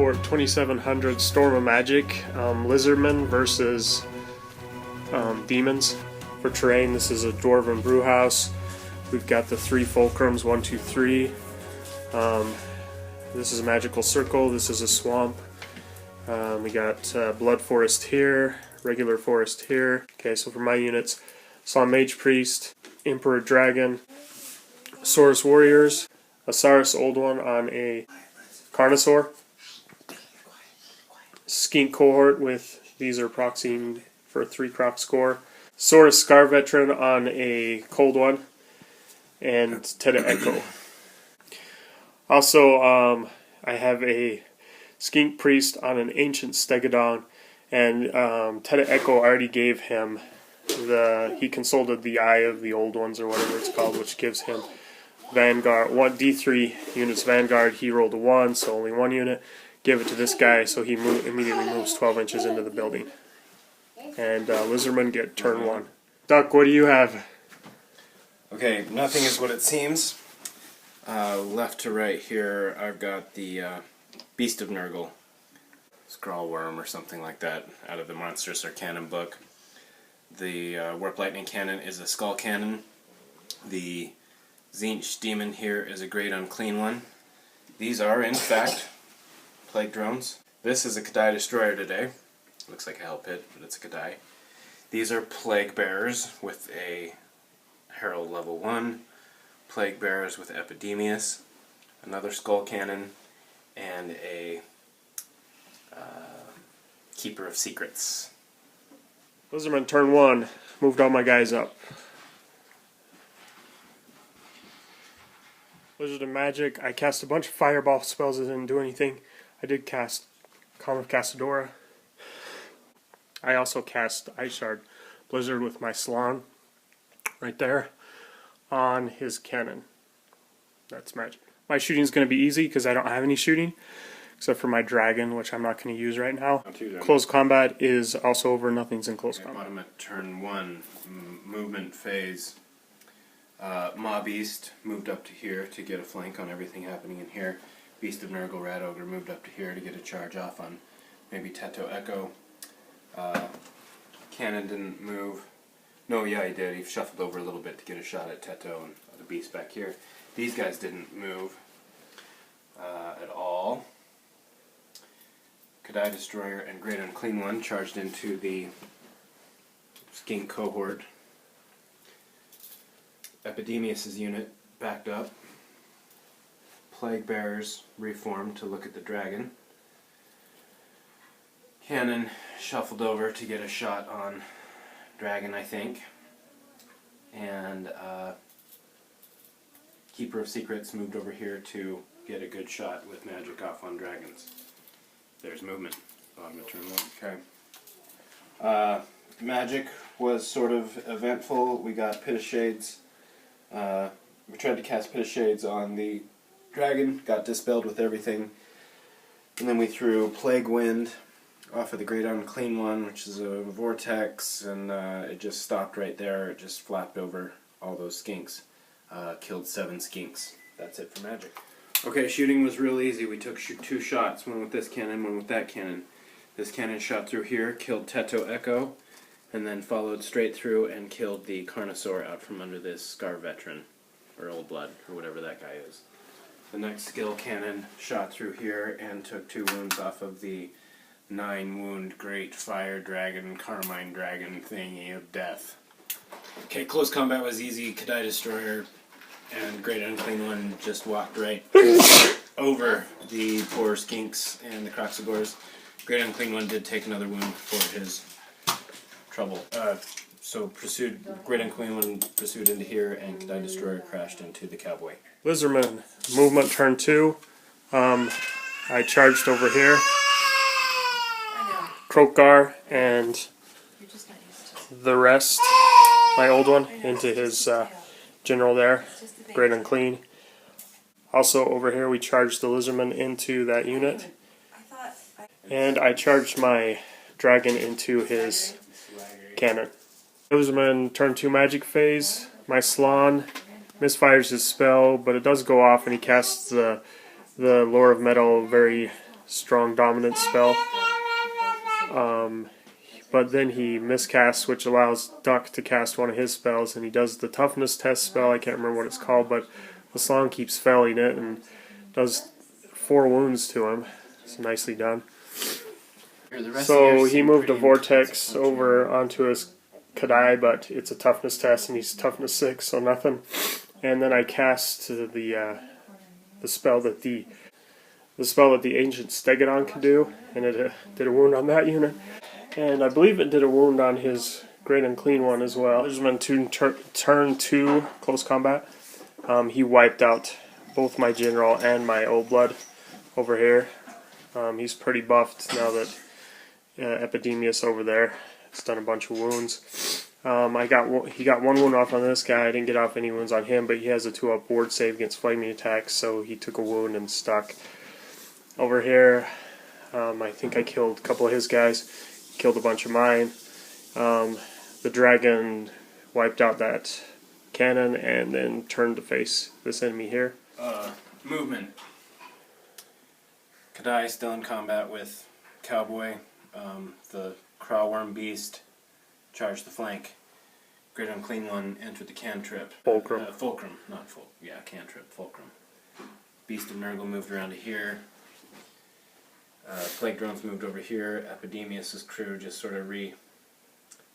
Cohort 2700 Storm of Magic, Lizardmen versus Demons. For terrain, this is a Dwarven Brewhouse. We've got the 3 fulcrums, 1, 2, 3. This is a magical circle, this is a swamp. We got Blood Forest here, regular forest here. Okay, so for my units, saw Mage Priest, Emperor Dragon, Saurus Warriors, a Saurus Old One on a Carnosaur, Skink Cohort with, these are proxying for a 3 croc score, Saurus Scar Veteran on a Cold One, and Teta Echo. Also, I have a Skink Priest on an Ancient Stegodon, and Teta Echo already gave him he consulted the Eye of the Old Ones, or whatever it's called, which gives him Vanguard, D3 units Vanguard. He rolled a 1, so only 1 unit. Give it to this guy, so he immediately moves 12 inches into the building. And Lizardmen get turn 1. Duck, what do you have? Okay, nothing is what it seems. Left to right here, I've got the Beast of Nurgle, Scrawlworm or something like that, out of the Monstrous Arcanum book. The Warp Lightning Cannon is a Skull Cannon. The Tzeentch Demon here is a Great Unclean One. These are, in fact, Plague Drones. This is a Kadai Destroyer today. Looks like a Hell Pit, but it's a Kadai. These are Plague Bearers with a Herald level 1. Plague Bearers with Epidemius, another Skull Cannon, and a Keeper of Secrets. Lizardman turn 1. Moved all my guys up. Wizard of Magic. I cast a bunch of fireball spells that didn't do anything. I did cast Calm of Cassadora. I also cast Ice Shard Blizzard with my Salon right there on his cannon. That's magic. My shooting is going to be easy because I don't have any shooting except for my dragon, which I'm not going to use right now. Close combat is also over. Nothing's in close combat. Bottom at turn 1, movement phase. Mob Beast moved up to here to get a flank on everything happening in here. Beast of Nurgle Rat Ogre moved up to here to get a charge off on maybe Teto Echo. Cannon didn't move. No, yeah, he did. He shuffled over a little bit to get a shot at Teto and the beast back here. These guys didn't move at all. Kadai Destroyer and Great Unclean One charged into the Skink Cohort. Epidemius' unit backed up. Plague Bearers reformed to look at the dragon. Cannon shuffled over to get a shot on Dragon, I think, and Keeper of Secrets moved over here to get a good shot with magic off on dragons. There's movement. Bottom of turn 1. Okay. Magic was sort of eventful. We got Pit of Shades. We tried to cast Pit of Shades on the dragon, got dispelled with everything, and then we threw Plague Wind off of the Great Unclean One, which is a vortex, and it just stopped right there. It just flapped over all those skinks. Killed 7 skinks. That's it for magic. Okay, shooting was real easy. We took 2 shots, one with this cannon, one with that cannon. This cannon shot through here, killed Teto Echo, and then followed straight through and killed the Carnosaur out from under this Scar Veteran, or Old Blood, or whatever that guy is. The next skill cannon shot through here and took 2 wounds off of the 9-wound Great Fire Dragon, Carmine Dragon thingy of death. Okay, close combat was easy. Kadai Destroyer and Great Unclean One just walked right over the poor skinks and the Croxagores. Great Unclean One did take another wound for his trouble. So Great Unclean One pursued into here, and Kadai Destroyer crashed into the Cowboy. Lizardman, movement turn 2. I charged over here. Krokgar and the rest, my old one, into his general there, Great Unclean. Also over here we charged the Lizardman into that unit, and I charged my dragon into his cannon. Lizardman turn 2 magic phase. My Salon misfires his spell, but it does go off, and he casts the Lore of Metal very strong dominant spell. But then he miscasts, which allows Duck to cast one of his spells, and he does the toughness test spell. I can't remember what it's called, but the Slan keeps failing it and does 4 wounds to him. It's nicely done. So he moved a vortex over onto his Kadai, but it's a toughness test, and he's toughness 6, so nothing. And then I cast the spell that the ancient Stegodon can do, and it did a wound on that unit. And I believe it did a wound on his Great Unclean one as well. Lizardmen turn 2 close combat. He wiped out both my general and my old blood over here. He's pretty buffed now that Epidemius over there has done a bunch of wounds. He got 1 wound off on this guy. I didn't get off any wounds on him, but he has a 2-up ward save against flaming attacks, so he took a wound and stuck. Over here, I think I killed a couple of his guys. Killed a bunch of mine. The dragon wiped out that cannon and then turned to face this enemy here. Movement. Kadai still in combat with Cowboy. The Crawworm Beast charged the flank. Great Unclean One entered the cantrip. Fulcrum. Fulcrum, not cantrip, Fulcrum. Beast of Nurgle moved around to here. Plague Drones moved over here. Epidemius' crew just sort of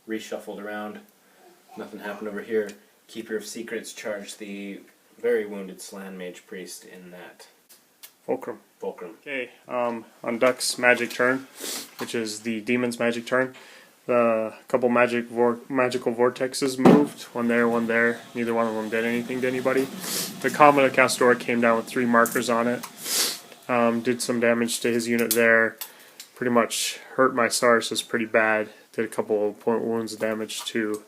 reshuffled around. Nothing happened over here. Keeper of Secrets charged the very wounded Slan Mage Priest in that Fulcrum. Okay, on Duck's magic turn, which is the Demon's magic turn, the couple magical vortexes moved. One there. Neither one of them did anything to anybody. The Comet of Castor came down with 3 markers on it. Did some damage to his unit there. Pretty much hurt my Sarsis pretty bad. Did a couple of point wounds of damage to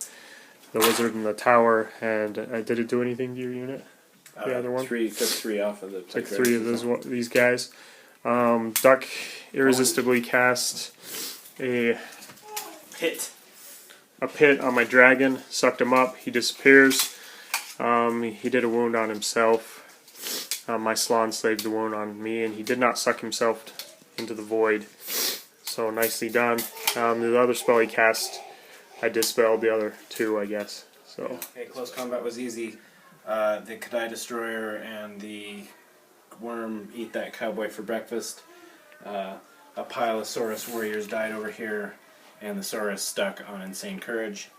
the wizard in the tower. And did it do anything to your unit? The other one? Took 3 off of the... Took 3 of these guys. Duck irresistibly cast a pit on my dragon. Sucked him up. He disappears. He did a wound on himself. My Slan slaved the wound on me, and he did not suck himself into the void. So nicely done. The other spell he cast, I dispelled the other 2, I guess. So. Okay, close combat was easy. The Kadai Destroyer and the Worm eat that cowboy for breakfast. A pile of Saurus warriors died over here, and the Saurus stuck on Insane Courage.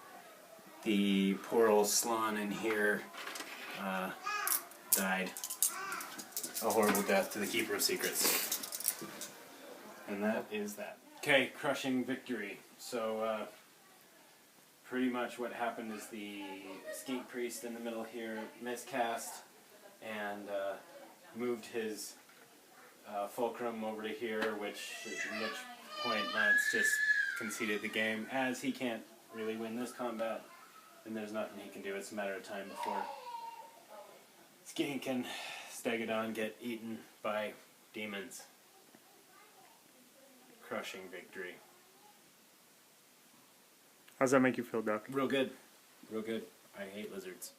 The poor old Slan in here died. A horrible death to the Keeper of Secrets. And that is that. Okay, crushing victory. So, pretty much what happened is the Skink Priest in the middle here miscast and moved his Fulcrum over to here, at which point Lance just conceded the game. As he can't really win this combat, and there's nothing he can do. It's a matter of time before Skink and Stegodon get eaten by demons. Crushing victory. How's that make you feel, Duck? Real good. Real good. I hate lizards.